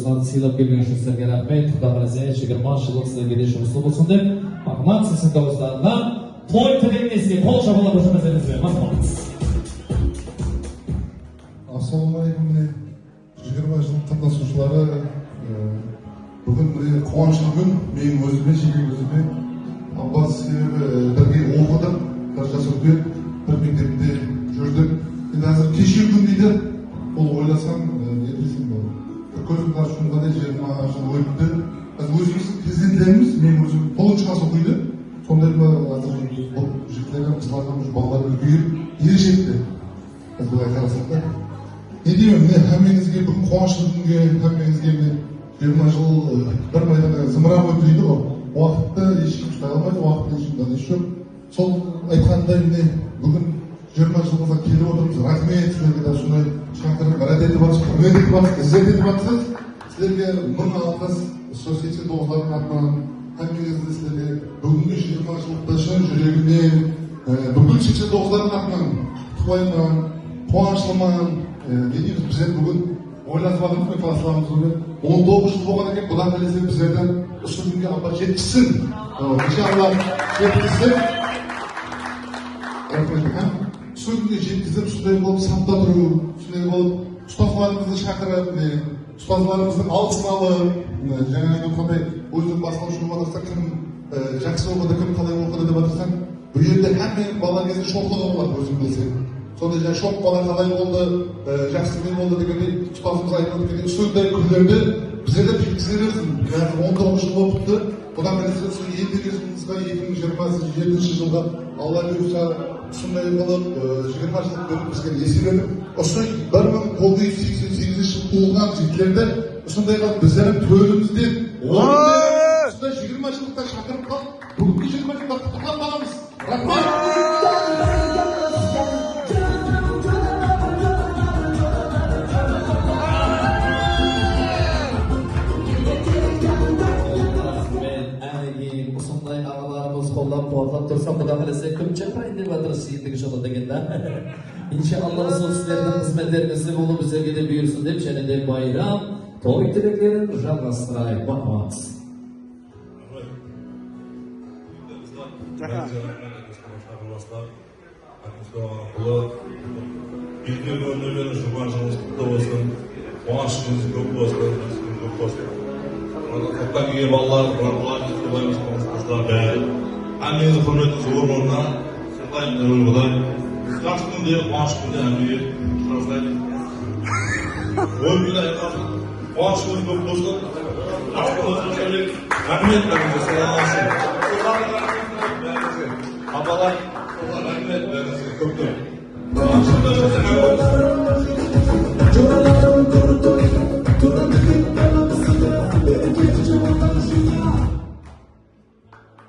достарыңызды сыйлап келген үшін сіздерге рахмет. Құда қаласа 20 жылдық сіздерге де жұмысты болсын деп Ахмат сіздің дауыстарынан той тілегінесіне қол шапалақ көрсетіңіздер. Мақтаныңыз. Ассалаумағалейкум. 20 жыл қатысушылары, бүгін міне қуанышты күн. Мен өзіме, жеке өзіме Аббас себебі бірге оқыдым, бір жас үлкен, бір мектепте жүрдік. Енді қазір кеше күн дейді, ол ойласам, не десем болады. Көзімді ашқандай 20 жыл өтті. Біз өзіміз президенттеріміз, мен өзім 9-шы класс оқиды. Сондай қазір жігітлерге мысалға балалар үлкейіп, ерекшелікті. Біз бұлай қарасақ та. Не деймін, міне әмеңізге бүгін қуанышты күнге, әмеңізге 20 жыл бір майданда зымырап өтті дейді ғой. Уақытты ешкім ұстай алмайды, уақытты ешкім данеш жоқ. Сол айтқандай міне бүгін 20 жылға келіп отырмыз. Рахмет сіздерге де сондай шақырып, рад етіп жатсыз, құрмет етіп жатсыз, ізет етіп жатсыз. Сіздерге мың алғыс, сол 89-лардың атынан әмеңізді сіздерге бүгінгі 20 жылдықта шын жүрегімнен, бүкіл 89-лардың атынан құттықтаймын, қуаныштымын. Не дейміз, біздер бүгін ойласып жатырмыз, мен классыларымыз бүгін 19 жыл болған екен, бұдан келесе біздерді осы күнге Алла жеткізсін. Иншалла жеткізсін. Осы күнге жеткізіп, сондай болып сапта тұру, сондай болып ұстазларымызды шақырып, ұстазларымыздың алғысын алып, жаңағы қандай өзінің басқарушы болып жатырса, кім жақсы оқыды, кім қалай оқыды деп жатырсаң, бұл жерде әммен бала кезде шоқлығы болады, өзің білсең. Сондай жаңа шоқ бала қалай болды, жақсы мен болды дегендей ұстазымыз айтып өткендей сондай күндерді біздерде жеткізе берсін. Қазір 19 жыл болыпты. Бұдан келесі сол ендігі жылымызға 2027 жылға Алла бұйырса сондай қылып 20 жыл беріп бізге есе беріп, осы 1988 жыл туылған жігітлерді сондай қылып біздердің төрімізден, осындай 20 жылдықта шақырып қалып, бүгінгі 20 жылда құттықтап қаламыз. Рахмет! Qo'llab quvvatlab tursa, Xudo xolasa ko'p chaqirayın deb o'tirsiz ендігі жылы deganda. Inshaalloh сол sizlarning xizmatlaringizda bo'lib bizlarga de buyursin deb yana bayram to'y tilaklarini жалғастырайық. Rahmat. Әмеңізді құрметті зор орнына сұртайым нұрымыдай жақсы күнде, қуаныш күнде әмеге сұразылайды. Ой күнде айтқасын, қуаныш күнде көп болсын. Рахмет бәріңізге, саламатсың. Апалар, рахмет бәріңізге, көптір.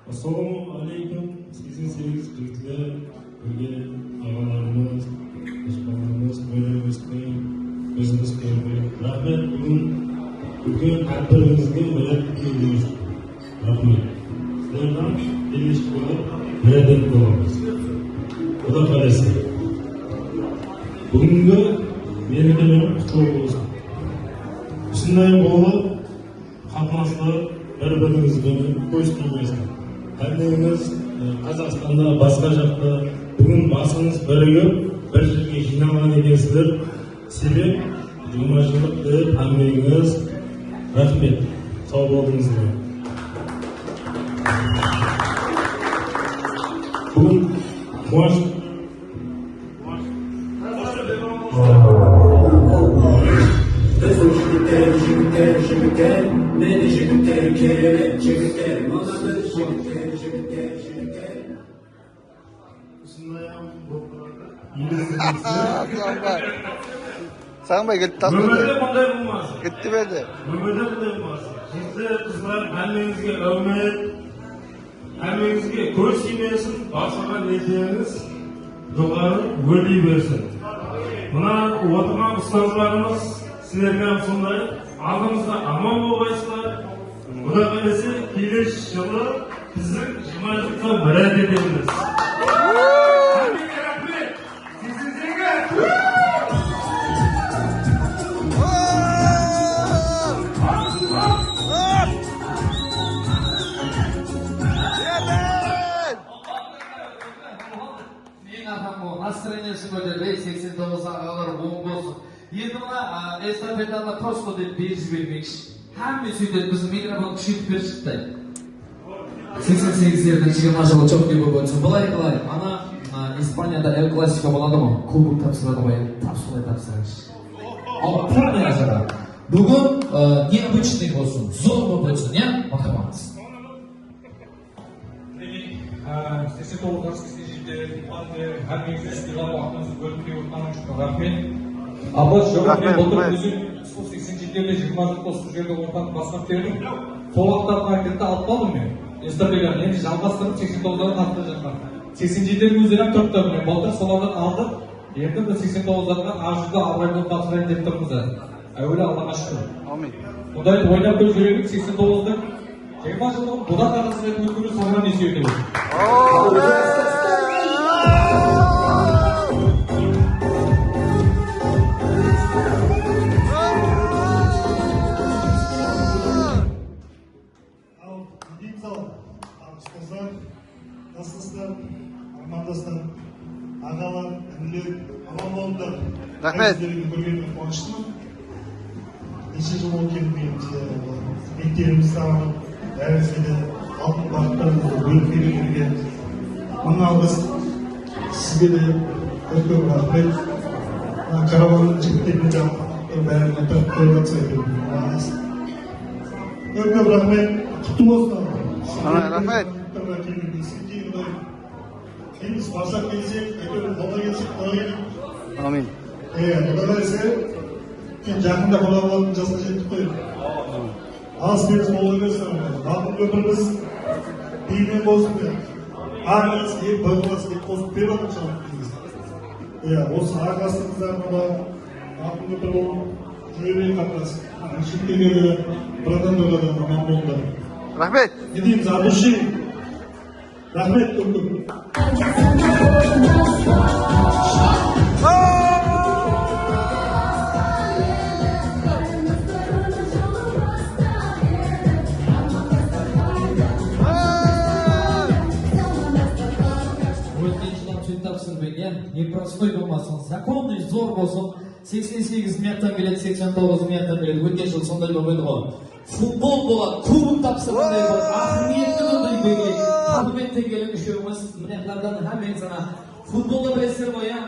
Ассалаумағалейкум, 88 жігітлер, бірге ағаларымыз, дұшпандарымыз, көйлемізбен, өзіміз көрген. Рахмет, бүгін үлкен әрбіріңізге бірәт келдіңіз. Рахмет. Сіздердің келеш болып, бірәдет боламыз. Құда қаласа. Бүгінгі мерекелерім құттықтау болсын. Осындай болып, қатынасты бір-біріңізбен көстірмесін. Әмеңіз Қазақстанда, басқа жақта бүгін басыңыз бірігіп, бір жерге жиналған екенсіздер. Себеп 20 жылдық деп әмеңіз. Рахмет. Сау болдыңыздар. Бүгін қуаныш Жігіттер, мені жігіттер керемет, жігіттер, молодой жігіттер. Сағынбай кетті тасты. Өмірде мұндай болмасын. Кетті бәді. Өмірде мұндай болмасын. Жігіттер, қыздар, әмеңізге әумет, әмеңізге көз тимесін, басқаға нетеңіз жоғары өрлей берсін. Мына отырған ұстаздарымыз сіздерге сондай алдымызда аман болғайсыздар. Құда қаласа келесі жылы біздің 20 жылдыққа бірәт етеміз. Әмеңге рахмет. Сіздерге estafetada tosto deb berib bermoqchi. Hamma suydi bizni mikrofon tushib berishdi. 88 yerdan 20 maşallah çok iyi bo'lsin. Bo'lay qilay. Ana İspanya'da El Clasico bo'ladimi? Kubok topshiradi qo'yib, topshirish. Полный ажара. Bugun необычный bo'lsin, zo'r bo'lsin, ya? Marhamat. Sesi to'g'risidagi sizga hammangizni istiqlol vaqtingizni bo'lib berganingiz uchun rahmat. Abbos javob bo'ldi o'zim 80-yillarda 20 yerda o'rtanib bosib berdim. Sol vaqtda marketda olib qoldim men. Estafetani endi jalqastirib 89dan tartibladim. 80-yillarning o'zida ham 4 ta men bo'ldi, solardan oldim. Endi biz 89dan arzda avvaldan topshirib deb turibmiz. Avvalo Allohga shukr. Amin. Xudoy o'ynab ko'raylik 89da. Keyin javob Xudo tarafından o'tkazib sog'lom esiydi. Nasılsınız? Armandasın. Ağalar, ünlü, aman oldu. Rahmet. Sizleri görüyorum, konuştum. Neçe yıl oldu benim beklerimiz sağlam. Dervisinde altın baklarımızı bölüp verilirken. Onun algısı size de öpüyorum rahmet. Karavanın çıktığını da ben öpüyorum sayıyorum. Öpüyorum rahmet. Kutlu olsun. Rahmet. Henüz fazla gelecek, öpüyorum, bana gelecek, bana gelecek. Amin. Burada ise yakında kolaboratın casını çekip koyun. Az bir solu göstermeye. Bakın öpürümüz dini bozmuyor. Herkes iyi, bakılması iyi, olsun bir bakın çalışıyoruz. O arkasınızdan bana bakın öpürüm, jüriyi kaplasın. Şimdi göre buradan dolayı aman oldu. Rahmet. Gideyim Zabuşi. Rahmet öpürüm. Непростой bo'lmasin, законный zo'r bo'lsin. 88 miyatdan keladi, 89 miyatdan keladi. O'tgan yil sonday bo'lmaydi-ku. Futbol bo'ladi, kubok topshirganday bo'ladi. Ahamiyatli bo'ldi. Albatta kelib ishimiz minatlardan hammangiz ana futbolda bilasizlar bo'ya.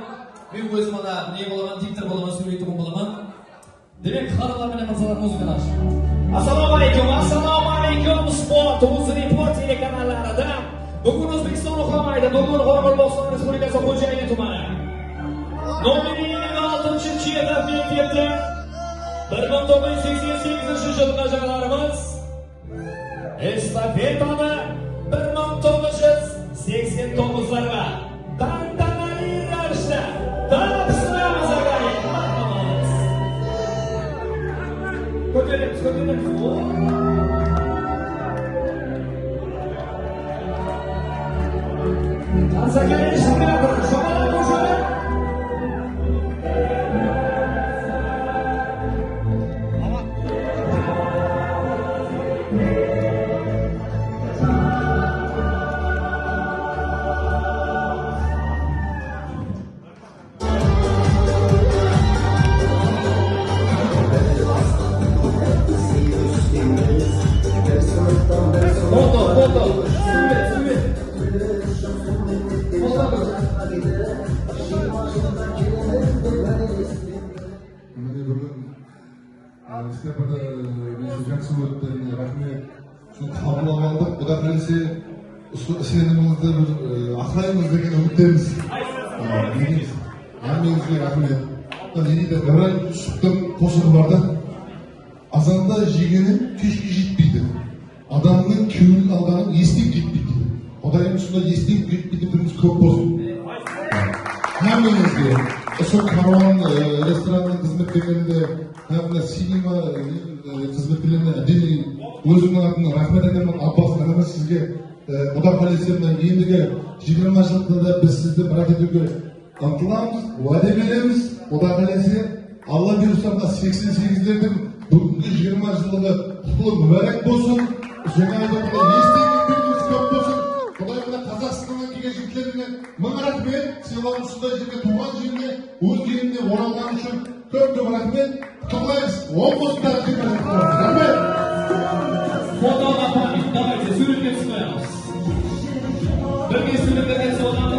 Men o'zim mana ne bo'laman, diktor bo'laman, suryutum bo'laman. Demak, xarolar bilan masalan muzikalash. Assalomu alaykum, sport uz report telekanallarida bugun O'zbekiston Uxlamaydi, bugun Qoraqalpog'iston Respublikasi Xo'jayli tumani. Nominining 6-yilda betyapti. 1988-yil jag'larimiz estafetani 1989larga tantanali ravishda topshiramiz agay. Ko'taramiz. Azagay shunday shoqolad qo'shadi. Xudo bilsa ishonimizda bir aqlaymiz degan umiddamiz. Hammangizga rahmat. Menida G'aray Yusufdan qo'shig'i borda azonda yegani kechga yetmaydi. Odamning ko'ngil olgani eslik yetmaydi. Xudoyim shunday eslik yetmaydi kunimiz ko'p bo'lsin. Hammangizga o'sha karvon restoranning xizmatkorlarida hamda sinema xizmatkorlarida adiliy o'zimning atimdan rahmat aytaman. Abbos aka sizga Xudo xohlasa endiga 20 yilda biz sizni radioga intilamiz, va'da beramiz. Xudo xohlasa Alloh buyursa 88'lerden bugungi 20 yilda qutlug' muborak bo'lsin. O'shanga aytmoqda esdagi kunimiz ko'p bo'lsin. Xudoy bilan Qozog'istondan kelgan yigitlarga ming rahmat. Sizlar shunday yerga tug'ilgan yerga, o'z yeringga borolgani uchun Ko'p rahmat. Qutlaqlaymiz. Ombudsman rahmat. Fotoga pamять. Давайте, суретке түсіп қоямыз. Бірге суретке түсіп отырамыз.